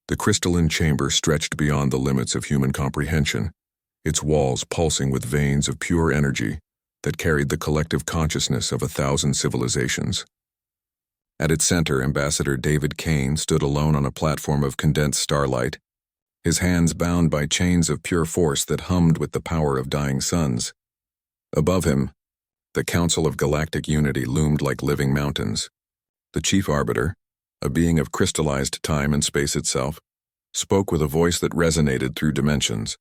The crystalline chamber stretched beyond the limits of human comprehension, its walls pulsing with veins of pure energy that carried the collective consciousness of 1,000 civilizations. At its center, Ambassador David Kane stood alone on a platform of condensed starlight, his hands bound by chains of pure force that hummed with the power of dying suns. Above him, the Council of Galactic Unity loomed like living mountains. The Chief Arbiter, a being of crystallized time and space itself, spoke with a voice that resonated through dimensions.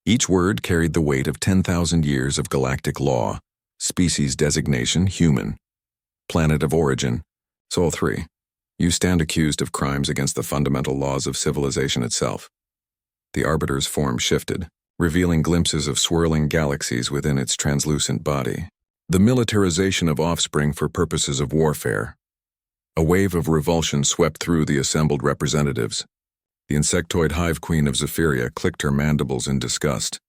Each word carried the weight of 10,000 years of galactic law, species designation human, planet of origin, Sol 3. You stand accused of crimes against the fundamental laws of civilization itself. The Arbiter's form shifted, revealing glimpses of swirling galaxies within its translucent body. The militarization of offspring for purposes of warfare. A wave of revulsion swept through the assembled representatives. The insectoid hive queen of Zephyria clicked her mandibles in disgust.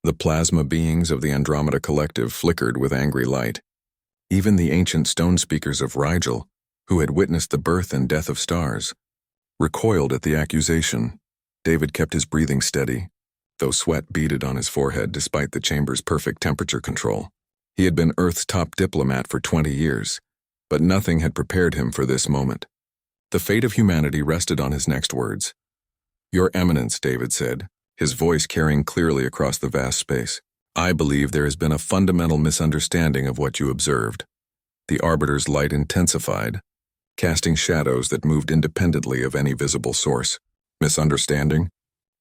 The plasma beings of the Andromeda Collective flickered with angry light. Even the ancient stone speakers of Rigel, who had witnessed the birth and death of stars, recoiled at the accusation. David kept his breathing steady, though sweat beaded on his forehead despite the chamber's perfect temperature control. He had been Earth's top diplomat for 20 years, but nothing had prepared him for this moment. The fate of humanity rested on his next words. "Your Eminence," David said, his voice carrying clearly across the vast space. "I believe there has been a fundamental misunderstanding of what you observed." The Arbiter's light intensified, casting shadows that moved independently of any visible source. "Misunderstanding?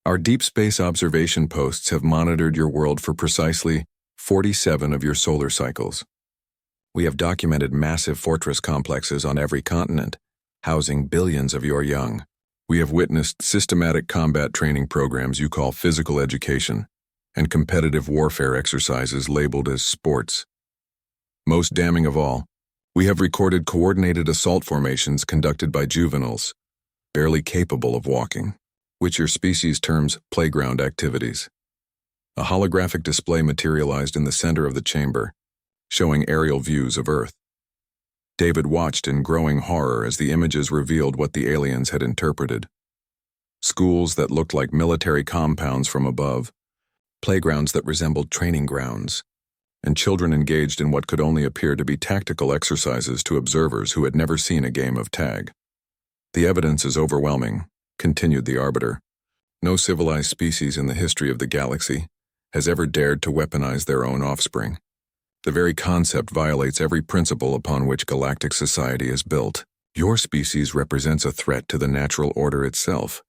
Our deep space observation posts have monitored your world for precisely 47 of your solar cycles. We have documented massive fortress complexes on every continent, housing billions of your young. We have witnessed systematic combat training programs you call physical education, and competitive warfare exercises labeled as sports. Most damning of all, we have recorded coordinated assault formations conducted by juveniles, barely capable of walking, which your species terms playground activities." A holographic display materialized in the center of the chamber, showing aerial views of Earth. David watched in growing horror as the images revealed what the aliens had interpreted. Schools that looked like military compounds from above, playgrounds that resembled training grounds, and children engaged in what could only appear to be tactical exercises to observers who had never seen a game of tag. "The evidence is overwhelming," continued the Arbiter. "No civilized species in the history of the galaxy has ever dared to weaponize their own offspring. The very concept violates every principle upon which galactic society is built. Your species represents a threat to the natural order itself."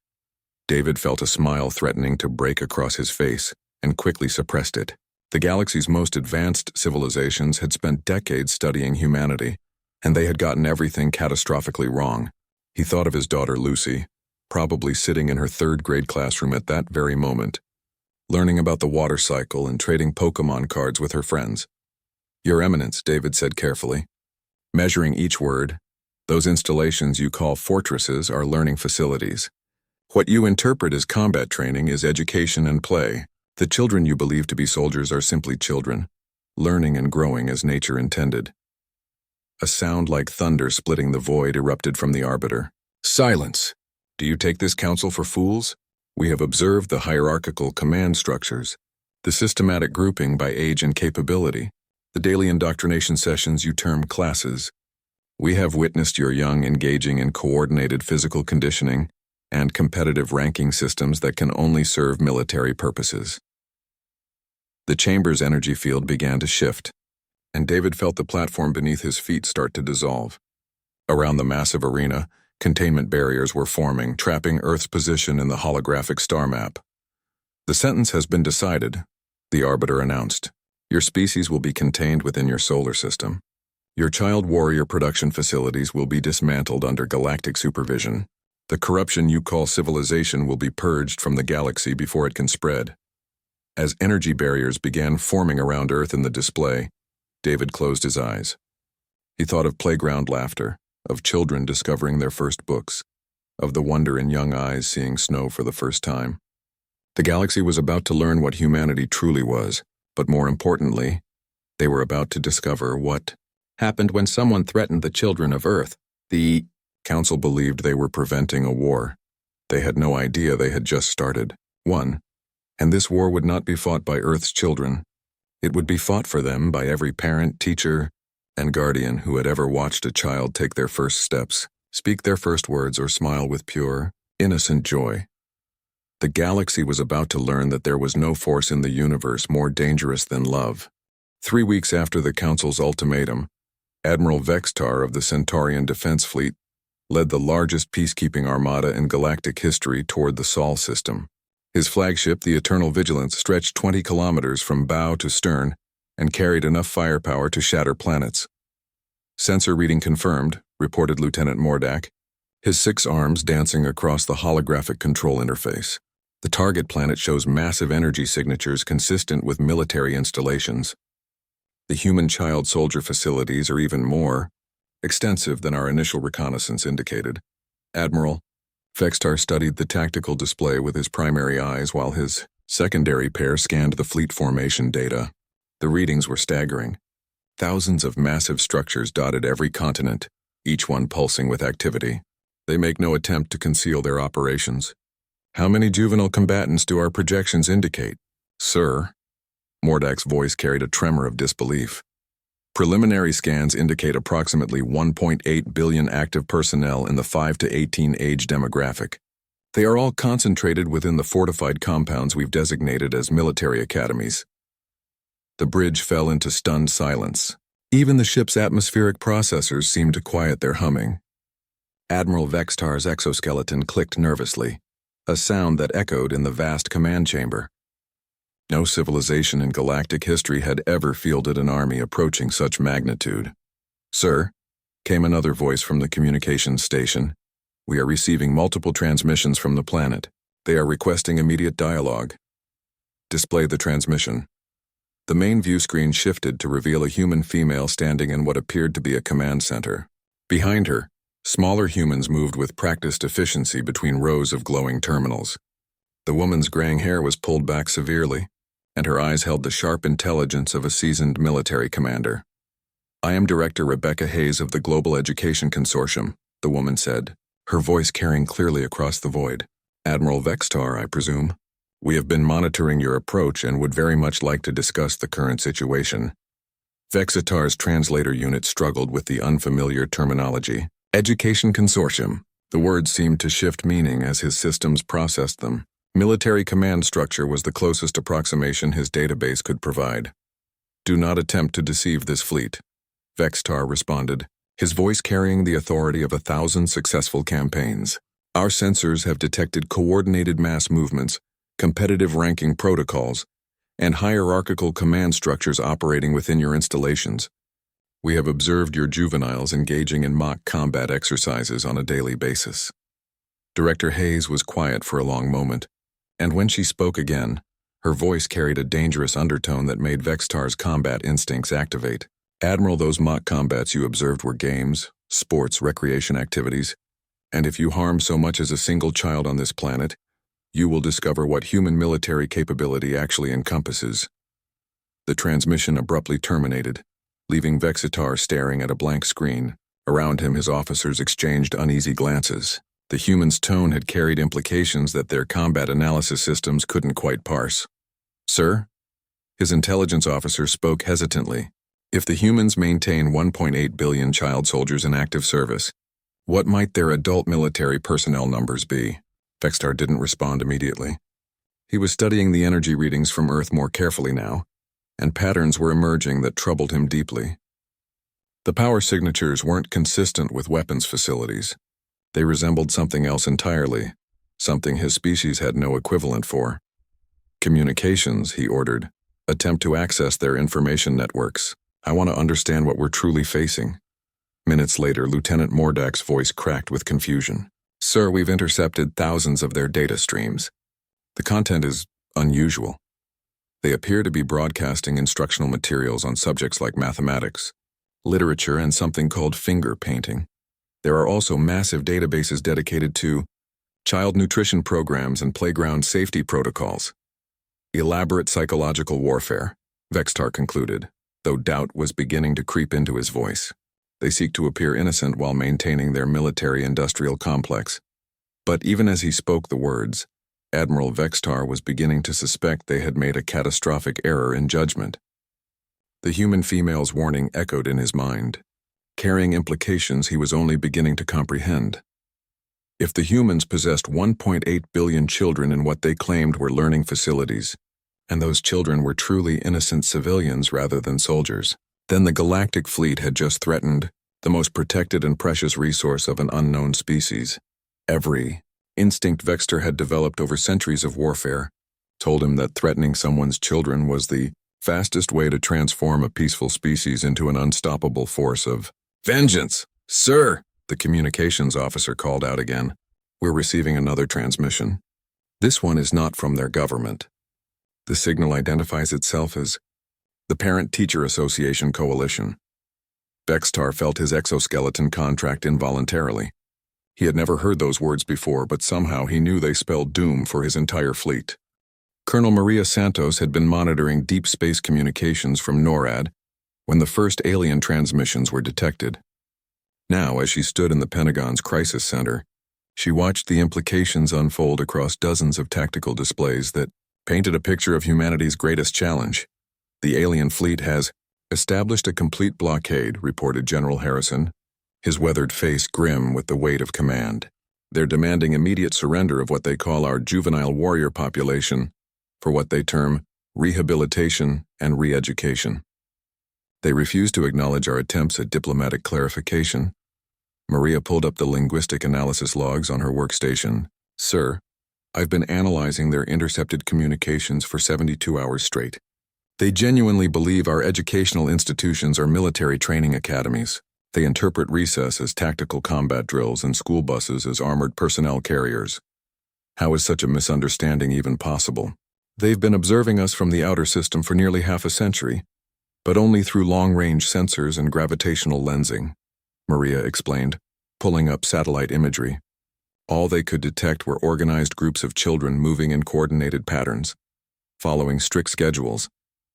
David felt a smile threatening to break across his face and quickly suppressed it. The galaxy's most advanced civilizations had spent decades studying humanity, and they had gotten everything catastrophically wrong. He thought of his daughter Lucy, probably sitting in her third-grade classroom at that very moment, learning about the water cycle and trading Pokemon cards with her friends. "Your Eminence," David said carefully, measuring each word, "those installations you call fortresses are learning facilities. What you interpret as combat training is education and play. The children you believe to be soldiers are simply children, learning and growing as nature intended." A sound like thunder splitting the void erupted from the Arbiter. "Silence! Do you take this council for fools? We have observed the hierarchical command structures, the systematic grouping by age and capability, the daily indoctrination sessions you term classes. We have witnessed your young engaging in coordinated physical conditioning and competitive ranking systems that can only serve military purposes." The chamber's energy field began to shift, and David felt the platform beneath his feet start to dissolve. Around the massive arena, containment barriers were forming, trapping Earth's position in the holographic star map. "The sentence has been decided," the Arbiter announced. "Your species will be contained within your solar system. Your child warrior production facilities will be dismantled under galactic supervision. The corruption you call civilization will be purged from the galaxy before it can spread." As energy barriers began forming around Earth in the display, David closed his eyes. He thought of playground laughter, of children discovering their first books, of the wonder in young eyes seeing snow for the first time. The galaxy was about to learn what humanity truly was, but more importantly, they were about to discover what happened when someone threatened the children of Earth. The Council believed they were preventing a war. They had no idea they had just started. 1. And this war would not be fought by Earth's children. It would be fought for them by every parent, teacher, and guardian who had ever watched a child take their first steps, speak their first words, or smile with pure, innocent joy. The galaxy was about to learn that there was no force in the universe more dangerous than love. 3 weeks after the Council's ultimatum, Admiral Vextar of the Centaurian Defense Fleet led the largest peacekeeping armada in galactic history toward the Sol system. His flagship, the Eternal Vigilance, stretched 20 kilometers from bow to stern and carried enough firepower to shatter planets. Sensor reading confirmed, reported Lieutenant Mordak, his 6 arms dancing across the holographic control interface. The target planet shows massive energy signatures consistent with military installations. The human child soldier facilities are even more extensive than our initial reconnaissance indicated. Admiral Vextar studied the tactical display with his primary eyes while his secondary pair scanned the fleet formation data. The readings were staggering. Thousands of massive structures dotted every continent, each one pulsing with activity. They make no attempt to conceal their operations. How many juvenile combatants do our projections indicate? Sir, Mordak's voice carried a tremor of disbelief. Preliminary scans indicate approximately 1.8 billion active personnel in the 5 to 18 age demographic. They are all concentrated within the fortified compounds we've designated as military academies. The bridge fell into stunned silence. Even the ship's atmospheric processors seemed to quiet their humming. Admiral Vextar's exoskeleton clicked nervously, a sound that echoed in the vast command chamber. No civilization in galactic history had ever fielded an army approaching such magnitude. Sir, came another voice from the communications station. We are receiving multiple transmissions from the planet. They are requesting immediate dialogue. Display the transmission. The main view screen shifted to reveal a human female standing in what appeared to be a command center. Behind her, smaller humans moved with practiced efficiency between rows of glowing terminals. The woman's graying hair was pulled back severely, and her eyes held the sharp intelligence of a seasoned military commander. I am Director Rebecca Hayes of the Global Education Consortium, the woman said, her voice carrying clearly across the void. Admiral Vextar, I presume. We have been monitoring your approach and would very much like to discuss the current situation. Vexitar's translator unit struggled with the unfamiliar terminology. Education Consortium. The words seemed to shift meaning as his systems processed them. Military command structure was the closest approximation his database could provide. Do not attempt to deceive this fleet, Vextar responded, his voice carrying the authority of 1,000 successful campaigns. Our sensors have detected coordinated mass movements, competitive ranking protocols, and hierarchical command structures operating within your installations. We have observed your juveniles engaging in mock combat exercises on a daily basis. Director Hayes was quiet for a long moment, and when she spoke again, her voice carried a dangerous undertone that made Vextar's combat instincts activate. Admiral, those mock combats you observed were games, sports, recreation activities, and if you harm so much as a single child on this planet, you will discover what human military capability actually encompasses. The transmission abruptly terminated, leaving Vexitar staring at a blank screen. Around him, his officers exchanged uneasy glances. The human's tone had carried implications that their combat analysis systems couldn't quite parse. Sir? His intelligence officer spoke hesitantly. If the humans maintain 1.8 billion child soldiers in active service, what might their adult military personnel numbers be? Vextar didn't respond immediately. He was studying the energy readings from Earth more carefully now, and patterns were emerging that troubled him deeply. The power signatures weren't consistent with weapons facilities. They resembled something else entirely, something his species had no equivalent for. Communications, he ordered. Attempt to access their information networks. I want to understand what we're truly facing. Minutes later, Lieutenant Mordak's voice cracked with confusion. Sir, we've intercepted thousands of their data streams. The content is unusual. They appear to be broadcasting instructional materials on subjects like mathematics, literature, and something called finger painting. There are also massive databases dedicated to child nutrition programs and playground safety protocols. Elaborate psychological warfare, Vextar concluded, though doubt was beginning to creep into his voice. They seek to appear innocent while maintaining their military-industrial complex. But even as he spoke the words, Admiral Vextar was beginning to suspect they had made a catastrophic error in judgment. The human female's warning echoed in his mind, carrying implications he was only beginning to comprehend. If the humans possessed 1.8 billion children in what they claimed were learning facilities, and those children were truly innocent civilians rather than soldiers, then the galactic fleet had just threatened the most protected and precious resource of an unknown species. Every instinct Vexter had developed over centuries of warfare told him that threatening someone's children was the fastest way to transform a peaceful species into an unstoppable force of vengeance. "Sir," the communications officer called out again, "we're receiving another transmission. This one is not from their government. The signal identifies itself as the Parent-Teacher Association Coalition." Vextar felt his exoskeleton contract involuntarily. He had never heard those words before, but somehow he knew they spelled doom for his entire fleet. Colonel Maria Santos had been monitoring deep space communications from NORAD when the first alien transmissions were detected. Now, as she stood in the Pentagon's crisis center, she watched the implications unfold across dozens of tactical displays that painted a picture of humanity's greatest challenge. "The alien fleet has established a complete blockade," reported General Harrison, his weathered face grim with the weight of command. "They're demanding immediate surrender of what they call our juvenile warrior population for what they term rehabilitation and re-education. They refuse to acknowledge our attempts at diplomatic clarification." Maria pulled up the linguistic analysis logs on her workstation. "Sir, I've been analyzing their intercepted communications for 72 hours straight. They genuinely believe our educational institutions are military training academies. They interpret recess as tactical combat drills and school buses as armored personnel carriers. How is such a misunderstanding even possible? They've been observing us from the outer system for nearly half a century, but only through long-range sensors and gravitational lensing," Maria explained, pulling up satellite imagery. All they could detect were organized groups of children moving in coordinated patterns, following strict schedules,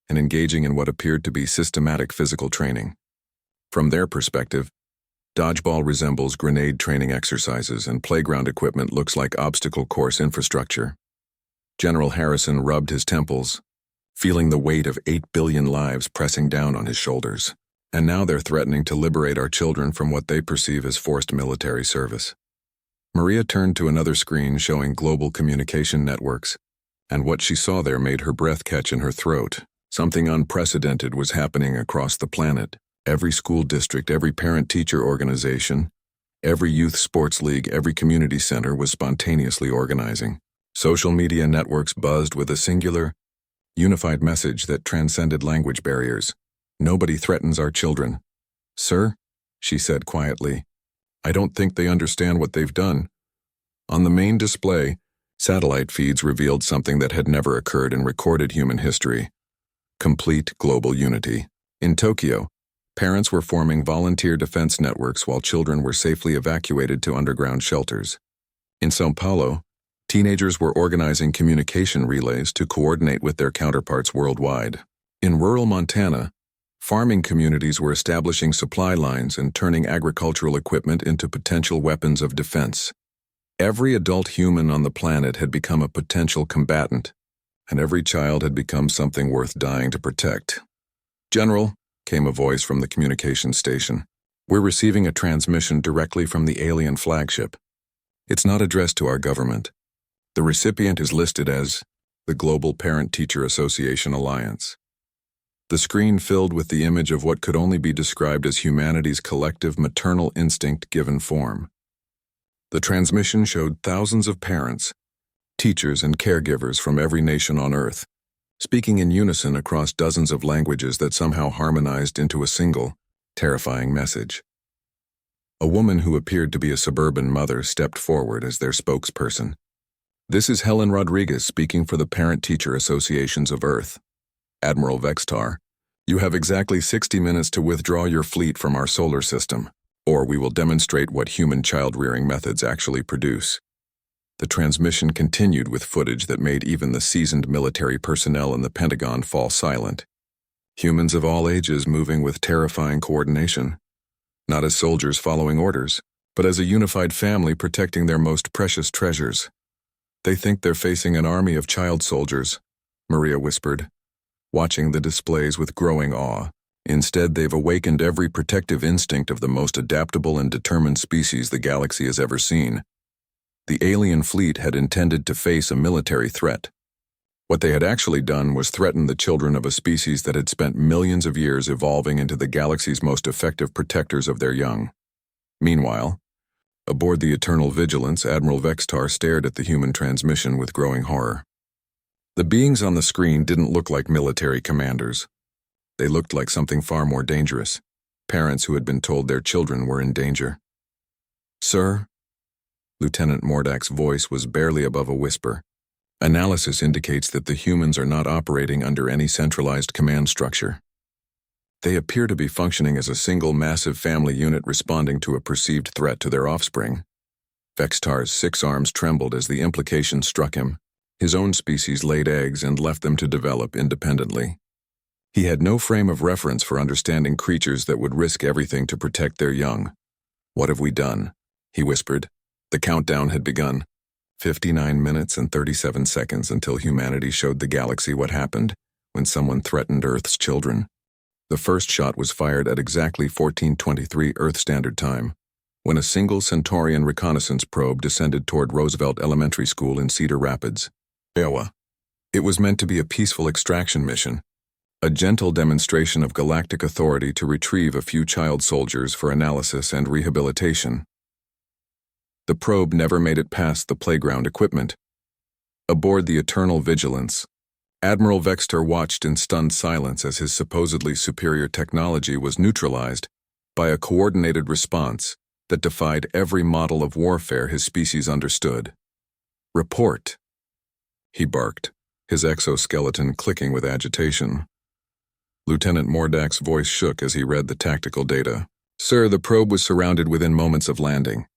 and engaging in what appeared to be systematic physical training. From their perspective, dodgeball resembles grenade training exercises and playground equipment looks like obstacle course infrastructure. General Harrison rubbed his temples, feeling the weight of 8 billion lives pressing down on his shoulders. And now they're threatening to liberate our children from what they perceive as forced military service. Maria turned to another screen showing global communication networks, and what she saw there made her breath catch in her throat. Something unprecedented was happening across the planet. Every school district, every parent-teacher organization, every youth sports league, every community center was spontaneously organizing. Social media networks buzzed with a singular, unified message that transcended language barriers. "Nobody threatens our children." "Sir," she said quietly, "I don't think they understand what they've done." On the main display, satellite feeds revealed something that had never occurred in recorded human history: complete global unity. In Tokyo, parents were forming volunteer defense networks while children were safely evacuated to underground shelters. In São Paulo, teenagers were organizing communication relays to coordinate with their counterparts worldwide. In rural Montana, farming communities were establishing supply lines and turning agricultural equipment into potential weapons of defense. Every adult human on the planet had become a potential combatant, and every child had become something worth dying to protect. "General," came a voice from the communications station, "we're receiving a transmission directly from the alien flagship. It's not addressed to our government. The recipient is listed as the Global Parent-Teacher Association Alliance." The screen filled with the image of what could only be described as humanity's collective maternal instinct given form. The transmission showed thousands of parents, teachers, and caregivers from every nation on Earth, speaking in unison across dozens of languages that somehow harmonized into a single, terrifying message. A woman who appeared to be a suburban mother stepped forward as their spokesperson. "This is Helen Rodriguez speaking for the Parent-Teacher Associations of Earth. Admiral Vextar, you have exactly 60 minutes to withdraw your fleet from our solar system, or we will demonstrate what human child-rearing methods actually produce." The transmission continued with footage that made even the seasoned military personnel in the Pentagon fall silent. Humans of all ages moving with terrifying coordination, not as soldiers following orders, but as a unified family protecting their most precious treasures. They think they're facing an army of child soldiers, Maria whispered, watching the displays with growing awe. Instead, they've awakened every protective instinct of the most adaptable and determined species the galaxy has ever seen. The alien fleet had intended to face a military threat. What they had actually done was threaten the children of a species that had spent millions of years evolving into the galaxy's most effective protectors of their young. Meanwhile, aboard the Eternal Vigilance, Admiral Vextar stared at the human transmission with growing horror. The beings on the screen didn't look like military commanders. They looked like something far more dangerous, parents who had been told their children were in danger. "Sir?" Lieutenant Mordak's voice was barely above a whisper. "Analysis indicates that the humans are not operating under any centralized command structure. They appear to be functioning as a single massive family unit responding to a perceived threat to their offspring." Vextar's 6 arms trembled as the implication struck him. His own species laid eggs and left them to develop independently. He had no frame of reference for understanding creatures that would risk everything to protect their young. "What have we done?" he whispered. The countdown had begun. 59 minutes and 37 seconds until humanity showed the galaxy what happened when someone threatened Earth's children. The first shot was fired at exactly 14:23 Earth Standard Time, when a single Centaurian reconnaissance probe descended toward Roosevelt Elementary School in Cedar Rapids, Iowa. It was meant to be a peaceful extraction mission, a gentle demonstration of galactic authority to retrieve a few child soldiers for analysis and rehabilitation. The probe never made it past the playground equipment. Aboard the Eternal Vigilance, Admiral Vextar watched in stunned silence as his supposedly superior technology was neutralized by a coordinated response that defied every model of warfare his species understood. "Report," he barked, his exoskeleton clicking with agitation. Lieutenant Mordak's voice shook as he read the tactical data. "Sir, the probe was surrounded within moments of landing.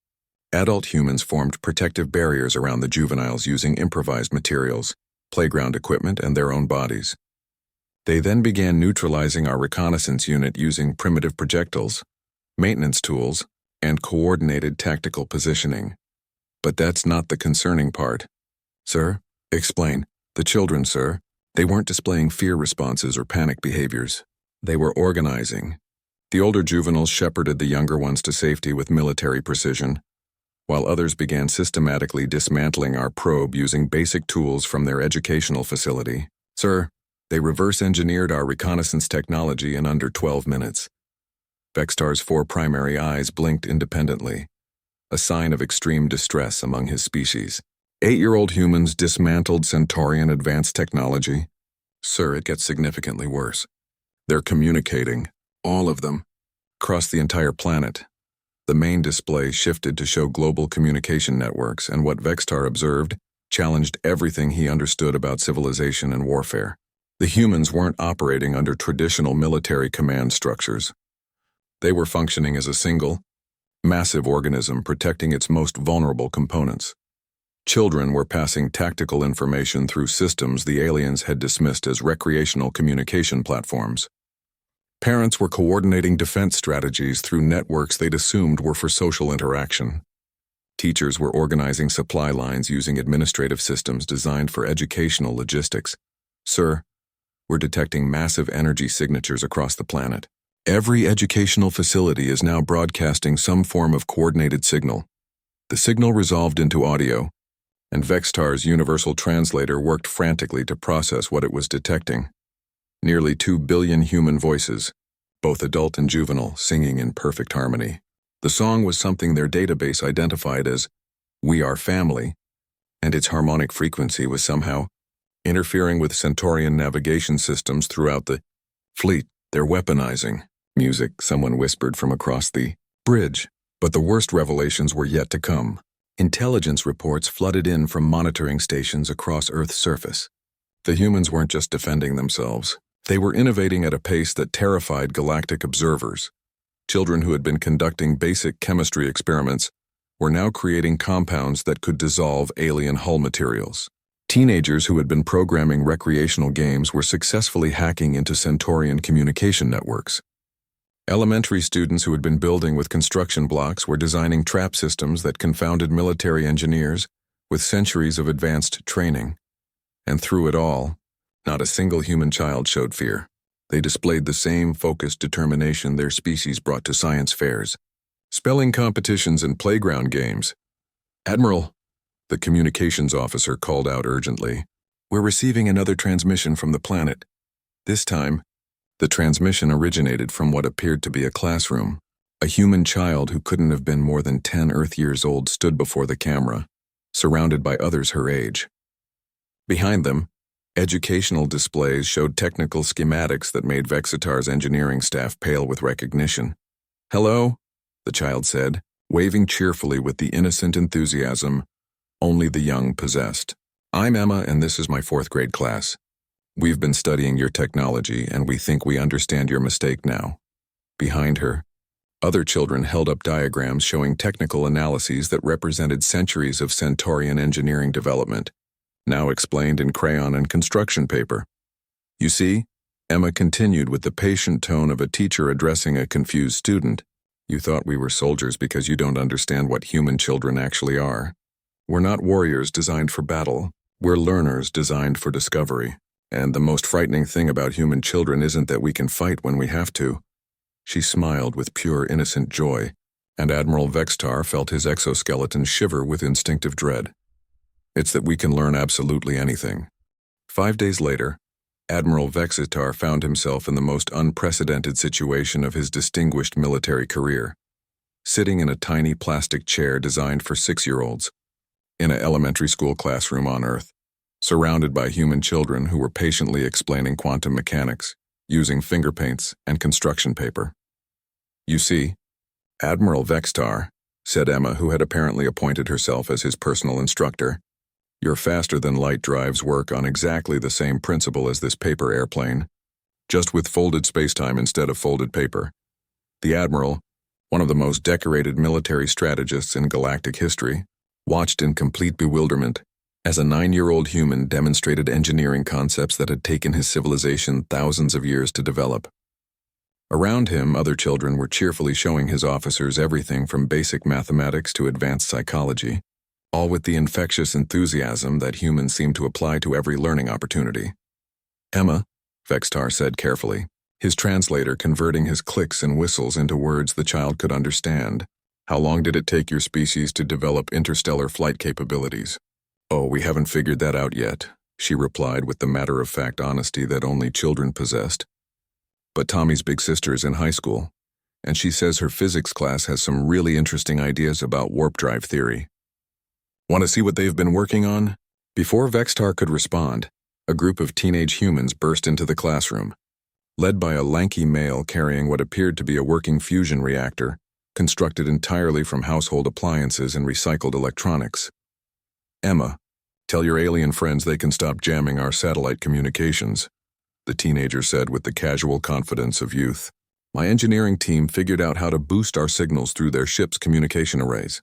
Adult humans formed protective barriers around the juveniles using improvised materials, playground equipment, and their own bodies. They then began neutralizing our reconnaissance unit using primitive projectiles, maintenance tools, and coordinated tactical positioning. But that's not the concerning part." "Sir?" "Explain." "The children, sir. They weren't displaying fear responses or panic behaviors. They were organizing. The older juveniles shepherded the younger ones to safety with military precision, while others began systematically dismantling our probe using basic tools from their educational facility. Sir, they reverse-engineered our reconnaissance technology in under 12 minutes. Vextar's 4 primary eyes blinked independently, a sign of extreme distress among his species. 8-year-old humans dismantled Centaurian advanced technology. Sir, it gets significantly worse. They're communicating, all of them, across the entire planet. The main display shifted to show global communication networks, and what Vextar observed challenged everything he understood about civilization and warfare. The humans weren't operating under traditional military command structures. They were functioning as a single, massive organism protecting its most vulnerable components. Children were passing tactical information through systems the aliens had dismissed as recreational communication platforms. Parents were coordinating defense strategies through networks they'd assumed were for social interaction. Teachers were organizing supply lines using administrative systems designed for educational logistics. Sir, we're detecting massive energy signatures across the planet. Every educational facility is now broadcasting some form of coordinated signal. The signal resolved into audio, and Vextar's universal translator worked frantically to process what it was detecting. Nearly 2 billion human voices, both adult and juvenile, singing in perfect harmony. The song was something their database identified as "We Are Family," and its harmonic frequency was somehow interfering with Centaurian navigation systems throughout the fleet. "They're weaponizing music," someone whispered from across the bridge. But the worst revelations were yet to come. Intelligence reports flooded in from monitoring stations across Earth's surface. The humans weren't just defending themselves. They were innovating at a pace that terrified galactic observers. Children who had been conducting basic chemistry experiments were now creating compounds that could dissolve alien hull materials. Teenagers who had been programming recreational games were successfully hacking into Centaurian communication networks. Elementary students who had been building with construction blocks were designing trap systems that confounded military engineers with centuries of advanced training. And through it all, not a single human child showed fear. They displayed the same focused determination their species brought to science fairs, spelling competitions, and playground games. "Admiral," the communications officer called out urgently, "we're receiving another transmission from the planet. This time, the transmission originated from what appeared to be a classroom. A human child who couldn't have been more than 10 Earth years old stood before the camera, surrounded by others her age. Behind them, educational displays showed technical schematics that made Vexitar's engineering staff pale with recognition. "Hello," the child said, waving cheerfully with the innocent enthusiasm only the young possessed. "I'm Emma, and this is my 4th grade class. We've been studying your technology, and we think we understand your mistake now." Behind her, other children held up diagrams showing technical analyses that represented centuries of Centaurian engineering development, now explained in crayon and construction paper. "You see," Emma continued with the patient tone of a teacher addressing a confused student, "you thought we were soldiers because you don't understand what human children actually are. We're not warriors designed for battle. We're learners designed for discovery. And the most frightening thing about human children isn't that we can fight when we have to." She smiled with pure innocent joy, and Admiral Vexitar felt his exoskeleton shiver with instinctive dread. "It's that we can learn absolutely anything." 5 days later, Admiral Vexitar found himself in the most unprecedented situation of his distinguished military career, sitting in a tiny plastic chair designed for 6-year-olds, in an elementary school classroom on Earth, surrounded by human children who were patiently explaining quantum mechanics, using finger paints and construction paper. "You see, Admiral Vexitar," said Emma, who had apparently appointed herself as his personal instructor, "your faster-than-light drives work on exactly the same principle as this paper airplane, just with folded spacetime instead of folded paper." The Admiral, one of the most decorated military strategists in galactic history, watched in complete bewilderment as a 9-year-old human demonstrated engineering concepts that had taken his civilization thousands of years to develop. Around him, other children were cheerfully showing his officers everything from basic mathematics to advanced psychology, all with the infectious enthusiasm that humans seem to apply to every learning opportunity. "Emma," Vexitar said carefully, his translator converting his clicks and whistles into words the child could understand, "how long did it take your species to develop interstellar flight capabilities?" "Oh, we haven't figured that out yet," she replied with the matter-of-fact honesty that only children possessed. "But Tommy's big sister is in high school, and she says her physics class has some really interesting ideas about warp drive theory. Want to see what they've been working on?" Before Vexitar could respond, a group of teenage humans burst into the classroom, led by a lanky male carrying what appeared to be a working fusion reactor, constructed entirely from household appliances and recycled electronics. "Emma, tell your alien friends they can stop jamming our satellite communications," the teenager said with the casual confidence of youth. "My engineering team figured out how to boost our signals through their ship's communication arrays.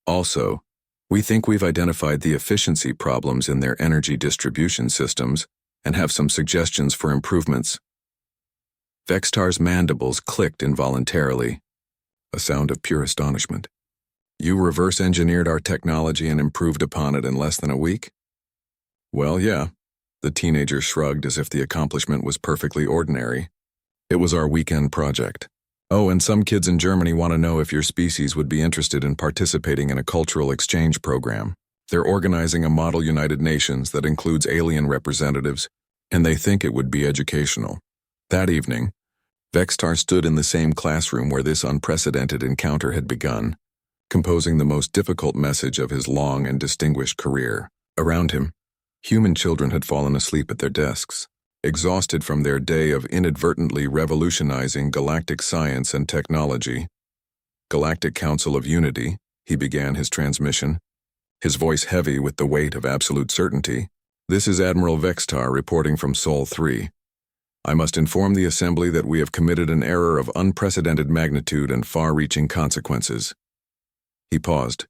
Also, we think we've identified the efficiency problems in their energy distribution systems and have some suggestions for improvements." Vexitar's mandibles clicked involuntarily, a sound of pure astonishment. "You reverse-engineered our technology and improved upon it in less than a week?" "Well, yeah," the teenager shrugged as if the accomplishment was perfectly ordinary. "It was our weekend project. Oh, and some kids in Germany want to know if your species would be interested in participating in a cultural exchange program. They're organizing a model United Nations that includes alien representatives, and they think it would be educational." That evening, Vexitar stood in the same classroom where this unprecedented encounter had begun, composing the most difficult message of his long and distinguished career. Around him, human children had fallen asleep at their desks, exhausted from their day of inadvertently revolutionizing galactic science and technology. "Galactic Council of Unity," he began his transmission, his voice heavy with the weight of absolute certainty. "This is Admiral Vexitar reporting from Sol 3. I must inform the Assembly that we have committed an error of unprecedented magnitude and far-reaching consequences." He paused,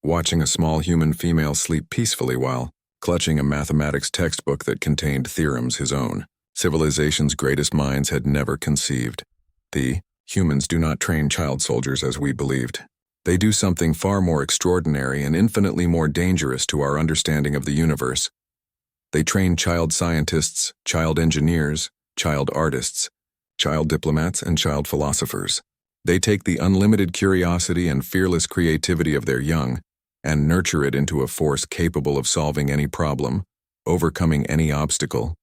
watching a small human female sleep peacefully while clutching a mathematics textbook that contained theorems his own civilization's greatest minds had never conceived. The Humans do not train child soldiers as we believed. They do something far more extraordinary and infinitely more dangerous to our understanding of the universe. They train child scientists, child engineers, child artists, child diplomats, and child philosophers. They take the unlimited curiosity and fearless creativity of their young and nurture it into a force capable of solving any problem, overcoming any obstacle,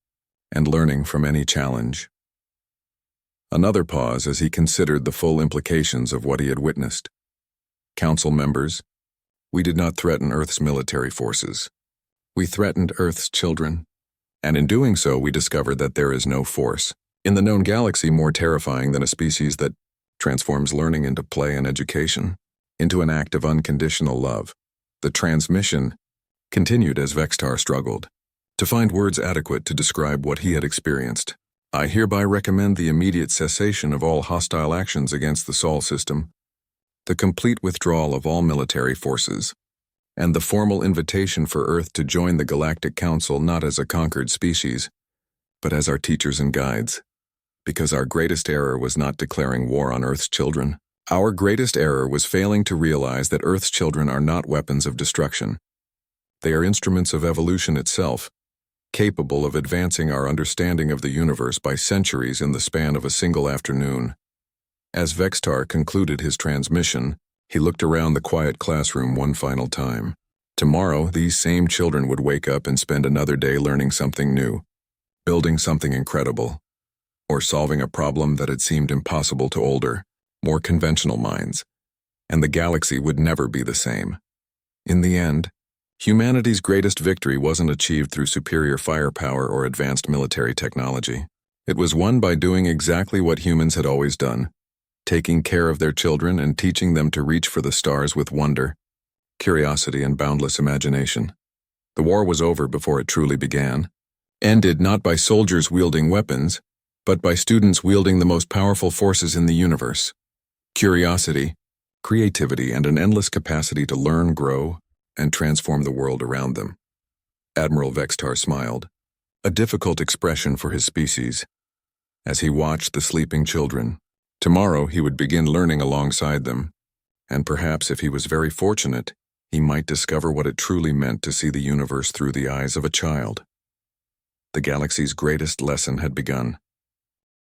and learning from any challenge. Another pause as he considered the full implications of what he had witnessed. Council members, we did not threaten Earth's military forces. We threatened Earth's children, and in doing so we discovered that there is no force in the known galaxy more terrifying than a species that transforms learning into play and education, into an act of unconditional love. The transmission continued as Vextar struggled to find words adequate to describe what he had experienced. I hereby recommend the immediate cessation of all hostile actions against the Sol system, the complete withdrawal of all military forces, and the formal invitation for Earth to join the Galactic Council not as a conquered species, but as our teachers and guides. Because our greatest error was not declaring war on Earth's children. Our greatest error was failing to realize that Earth's children are not weapons of destruction. They are instruments of evolution itself, capable of advancing our understanding of the universe by centuries in the span of a single afternoon. As Vextar concluded his transmission, he looked around the quiet classroom one final time. Tomorrow, these same children would wake up and spend another day learning something new, building something incredible, or solving a problem that had seemed impossible to older, more conventional minds, and the galaxy would never be the same. In the end, humanity's greatest victory wasn't achieved through superior firepower or advanced military technology. It was won by doing exactly what humans had always done, taking care of their children and teaching them to reach for the stars with wonder, curiosity, and boundless imagination. The war was over before it truly began, ended not by soldiers wielding weapons, but by students wielding the most powerful forces in the universe: curiosity, creativity, and an endless capacity to learn, grow, and transform the world around them. Admiral Vextar smiled, a difficult expression for his species, as he watched the sleeping children. Tomorrow he would begin learning alongside them, and perhaps if he was very fortunate, he might discover what it truly meant to see the universe through the eyes of a child. The galaxy's greatest lesson had begun.